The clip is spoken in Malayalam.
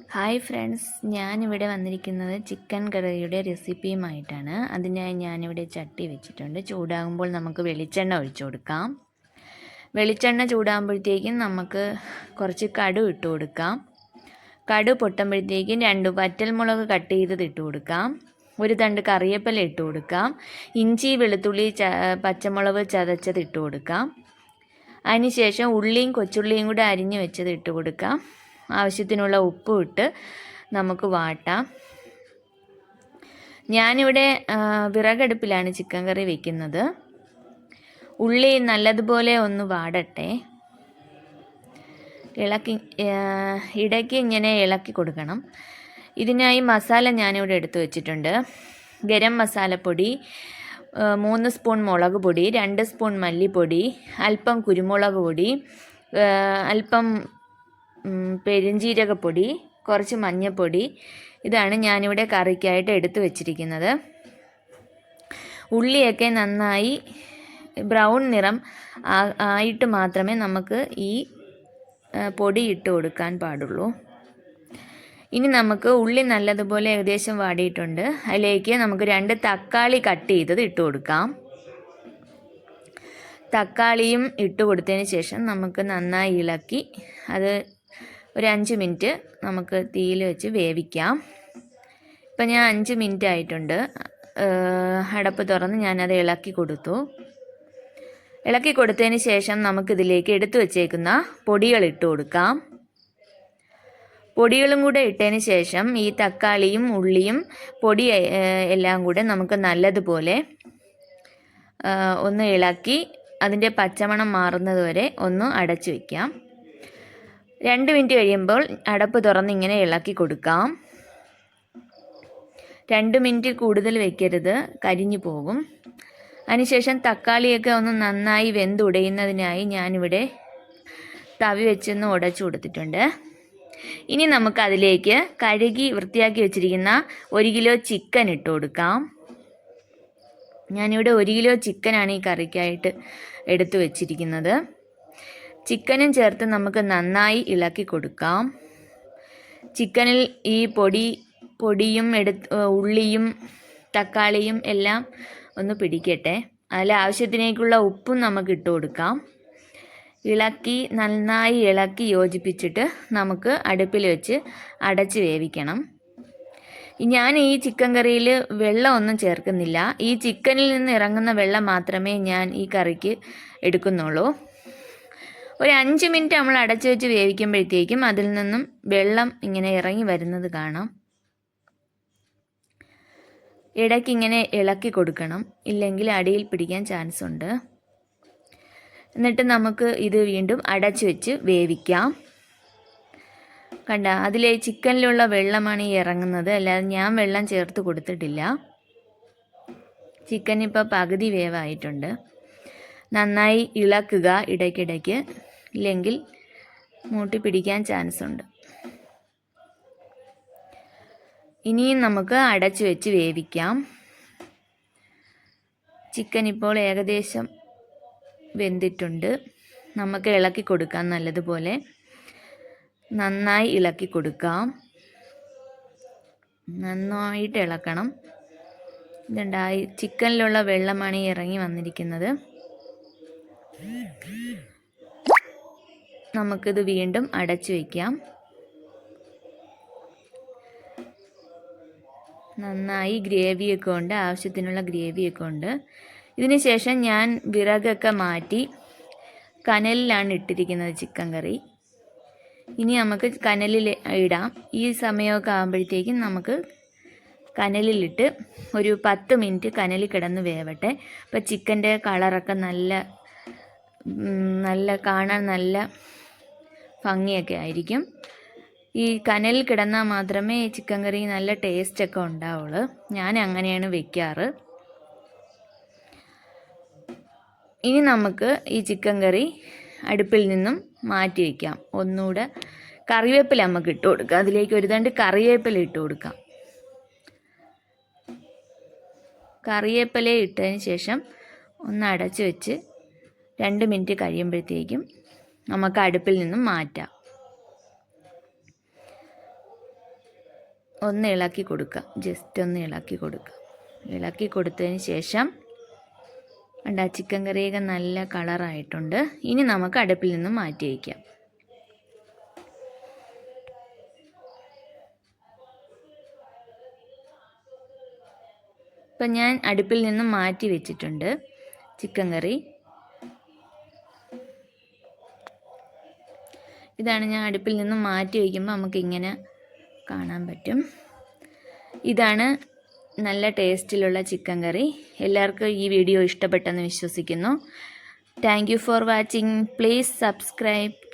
ഹായ് ഫ്രണ്ട്സ്, ഞാനിവിടെ വന്നിരിക്കുന്നത് ചിക്കൻ കറിയുടെ റെസിപ്പിയുമായിട്ടാണ്. അതിനായി ഞാനിവിടെ ചട്ടി വെച്ചിട്ടുണ്ട്. ചൂടാകുമ്പോൾ നമുക്ക് വെളിച്ചെണ്ണ ഒഴിച്ചു കൊടുക്കാം. വെളിച്ചെണ്ണ ചൂടാകുമ്പോഴത്തേക്കും നമുക്ക് കുറച്ച് കടുക് ഇട്ട് കൊടുക്കാം. കടുക് പൊട്ടുമ്പോഴത്തേക്കും 2 വറ്റൽമുളക് കട്ട് ചെയ്തത് ഇട്ട് കൊടുക്കാം. ഒരു തണ്ട് കറിവേപ്പില ഇട്ട് കൊടുക്കാം. ഇഞ്ചി, വെളുത്തുള്ളി, പച്ചമുളക് ചതച്ചത് ഇട്ട് കൊടുക്കാം. അതിനുശേഷം ഉള്ളിയും കൊച്ചുള്ളിയും കൂടെ അരിഞ്ഞ് വെച്ചത് ഇട്ട് കൊടുക്കാം. ആവശ്യത്തിനുള്ള ഉപ്പും ഇട്ട് നമുക്ക് വാട്ടാം. ഞാനിവിടെ വിറകടുപ്പിലാണ് ചിക്കൻ കറി വയ്ക്കുന്നത്. ഉള്ളി നല്ലതുപോലെ ഒന്ന് വാടട്ടെ. ഇടയ്ക്ക് ഇങ്ങനെ ഇളക്കി കൊടുക്കണം. ഇതിനായി മസാല ഞാനിവിടെ എടുത്തു വച്ചിട്ടുണ്ട്. ഗരം മസാലപ്പൊടി, 3 സ്പൂൺ മുളക് പൊടി, 2 സ്പൂൺ മല്ലിപ്പൊടി, അല്പം കുരുമുളക് പൊടി, അല്പം പെരുംജീരകപ്പൊടി, കുറച്ച് മഞ്ഞൾപ്പൊടി. ഇതാണ് ഞാനിവിടെ കറിക്കായിട്ട് എടുത്തു വച്ചിരിക്കുന്നത്. ഉള്ളിയൊക്കെ നന്നായി ബ്രൗൺ നിറം ആയിട്ട് മാത്രമേ നമുക്ക് ഈ പൊടി ഇട്ട് കൊടുക്കാൻ പാടുള്ളൂ. ഇനി നമുക്ക് ഉള്ളി നല്ലതുപോലെ ഏകദേശം വാടിയിട്ടുണ്ട്. അതിലേക്ക് നമുക്ക് 2 തക്കാളി കട്ട് ചെയ്തത് ഇട്ട് കൊടുക്കാം. തക്കാളിയും ഇട്ട് കൊടുത്തതിന് ശേഷം നമുക്ക് നന്നായി ഇളക്കി അത് ഒരു 5 മിനിറ്റ് നമുക്ക് തീയിൽ വെച്ച് വേവിക്കാം. ഇപ്പം ഞാൻ 5 മിനിറ്റ് ആയിട്ടുണ്ട്. അടപ്പ് തുറന്ന് ഞാനത് ഇളക്കി കൊടുത്തു. ഇളക്കി കൊടുത്തതിന് ശേഷം നമുക്കിതിലേക്ക് എടുത്തു വച്ചേക്കുന്ന പൊടികൾ ഇട്ട് കൊടുക്കാം. പൊടികളും കൂടെ ഇട്ടതിന് ശേഷം ഈ തക്കാളിയും ഉള്ളിയും പൊടി എല്ലാം കൂടെ നമുക്ക് നല്ലതുപോലെ ഒന്ന് ഇളക്കി അതിൻ്റെ പച്ചമണം മാറുന്നത് വരെ ഒന്ന് അടച്ചു വയ്ക്കാം. 2 മിനിറ്റ് കഴിയുമ്പോൾ അടപ്പ് തുറന്ന് ഇങ്ങനെ ഇളക്കി കൊടുക്കാം. 2 മിനിറ്റ് കൂടുതൽ വയ്ക്കരുത്, കരിഞ്ഞു പോകും. അതിനുശേഷം തക്കാളിയൊക്കെ ഒന്ന് നന്നായി വെന്തുടയുന്നതിനായി ഞാനിവിടെ തവി വെച്ചൊന്ന് ഉടച്ചു കൊടുത്തിട്ടുണ്ട്. ഇനി നമുക്ക് അതിലേക്ക് കഴുകി വൃത്തിയാക്കി വെച്ചിരിക്കുന്ന 1 കിലോ ചിക്കൻ ഇട്ട് കൊടുക്കാം. ഞാനിവിടെ 1 കിലോ ചിക്കനാണ് ഈ കറിക്കായിട്ട് എടുത്തു വച്ചിരിക്കുന്നത്. ചിക്കനും ചേർത്ത് നമുക്ക് നന്നായി ഇളക്കി കൊടുക്കാം. ചിക്കനിൽ ഈ പൊടിയും ഉള്ളിയും തക്കാളിയും എല്ലാം ഒന്ന് പിടിക്കട്ടെ. അതിൽ ആവശ്യത്തിനേക്കുള്ള ഉപ്പും നമുക്ക് ഇട്ട് കൊടുക്കാം. നന്നായി ഇളക്കി യോജിപ്പിച്ചിട്ട് നമുക്ക് അടുപ്പിൽ വെച്ച് അടച്ച് വേവിക്കണം. ഞാൻ ഈ ചിക്കൻ കറിയിൽ വെള്ളമൊന്നും ചേർക്കുന്നില്ല. ഈ ചിക്കനിൽ നിന്ന് ഇറങ്ങുന്ന വെള്ളം മാത്രമേ ഞാൻ ഈ കറിക്ക് എടുക്കുന്നുള്ളൂ. ഒരു 5 മിനിറ്റ് നമ്മൾ അടച്ചു വെച്ച് വേവിക്കുമ്പോഴത്തേക്കും അതിൽ നിന്നും വെള്ളം ഇങ്ങനെ ഇറങ്ങി വരുന്നത് കാണാം. ഇടയ്ക്ക് ഇങ്ങനെ ഇളക്കി കൊടുക്കണം, ഇല്ലെങ്കിൽ അടിയിൽ പിടിക്കാൻ ചാൻസ് ഉണ്ട്. എന്നിട്ട് നമുക്ക് ഇത് വീണ്ടും അടച്ചു വെച്ച് വേവിക്കാം. കണ്ട, അതിലെ ചിക്കനിലുള്ള വെള്ളമാണ് ഈ ഇറങ്ങുന്നത്, അല്ലാതെ ഞാൻ വെള്ളം ചേർത്ത് കൊടുത്തിട്ടില്ല. ചിക്കൻ ഇപ്പോൾ പകുതി വേവായിട്ടുണ്ട്. നന്നായി ഇളക്കുക ഇടയ്ക്കിടയ്ക്ക്, ഇല്ലെങ്കിൽ മൂട്ടി പിടിക്കാൻ ചാൻസ് ഉണ്ട്. ഇനിയും നമുക്ക് അടച്ചു വെച്ച് വേവിക്കാം. ചിക്കൻ ഇപ്പോൾ ഏകദേശം വെന്തിട്ടുണ്ട്. നമുക്ക് ഇളക്കി കൊടുക്കാം. നല്ലതുപോലെ നന്നായി ഇളക്കി കൊടുക്കാം. നന്നായിട്ട് ഇളക്കണം. ഇതുണ്ടായി ചിക്കനിലുള്ള വെള്ളമാണ് ഇറങ്ങി വന്നിരിക്കുന്നത്. നമുക്കിത് വീണ്ടും അടച്ചു വയ്ക്കാം. നന്നായി ഗ്രേവിയൊക്കെ ഉണ്ട്, ആവശ്യത്തിനുള്ള ഗ്രേവിയൊക്കെ ഉണ്ട്. ഇതിന് ശേഷം ഞാൻ വിറകൊക്കെ മാറ്റി കനലിലാണ് ഇട്ടിരിക്കുന്നത് ചിക്കൻ കറി. ഇനി നമുക്ക് കനലിൽ ഇടാം. ഈ സമയമൊക്കെ ആകുമ്പോഴത്തേക്കും നമുക്ക് കനലിലിട്ട് ഒരു 10 മിനിറ്റ് കനലിൽ കിടന്ന് വേവട്ടെ. അപ്പോൾ ചിക്കൻ്റെ കളറൊക്കെ നല്ല കാണാൻ നല്ല ഭംഗിയൊക്കെ ആയിരിക്കും. ഈ കനലിൽ കിടന്നാൽ മാത്രമേ ചിക്കൻ കറി നല്ല ടേസ്റ്റൊക്കെ ഉണ്ടാവുള്ളൂ. ഞാൻ അങ്ങനെയാണ് വെക്കാറ്. ഇനി നമുക്ക് ഈ ചിക്കൻ കറി അടുപ്പിൽ നിന്നും മാറ്റി വയ്ക്കാം. ഒന്നുകൂടെ കറിവേപ്പില നമുക്ക് ഇട്ട് കൊടുക്കാം. അതിലേക്ക് ഒരു തണ്ട് കറിവേപ്പില ഇട്ട് കൊടുക്കാം. കറിവേപ്പില ഇട്ടതിന് ശേഷം ഒന്ന് അടച്ചു വെച്ച് 2 മിനിറ്റ് കഴിയുമ്പോഴത്തേക്കും നമുക്ക് അടുപ്പിൽ നിന്നും മാറ്റാം. ഒന്ന് ഇളക്കി കൊടുക്കാം. ജസ്റ്റ് ഒന്ന് ഇളക്കി കൊടുക്കാം. ഇളക്കി കൊടുത്തതിന് ശേഷം കണ്ടാ ചിക്കൻ കറിയൊക്കെ നല്ല കളറായിട്ടുണ്ട്. ഇനി നമുക്ക് അടുപ്പിൽ നിന്നും മാറ്റി വയ്ക്കാം. ഇപ്പം ഞാൻ അടുപ്പിൽ നിന്നും മാറ്റി വെച്ചിട്ടുണ്ട് ചിക്കൻ കറി. ഇതാണ് ഞാൻ അടുപ്പിൽ നിന്നും മാറ്റി വയ്ക്കുമ്പോൾ നമുക്കിങ്ങനെ കാണാൻ പറ്റും. ഇതാണ് നല്ല ടേസ്റ്റിലുള്ള ചിക്കൻ കറി. എല്ലാവർക്കും ഈ വീഡിയോ ഇഷ്ടപ്പെട്ടെന്ന് വിശ്വസിക്കുന്നു. Thank you for watching. Please subscribe.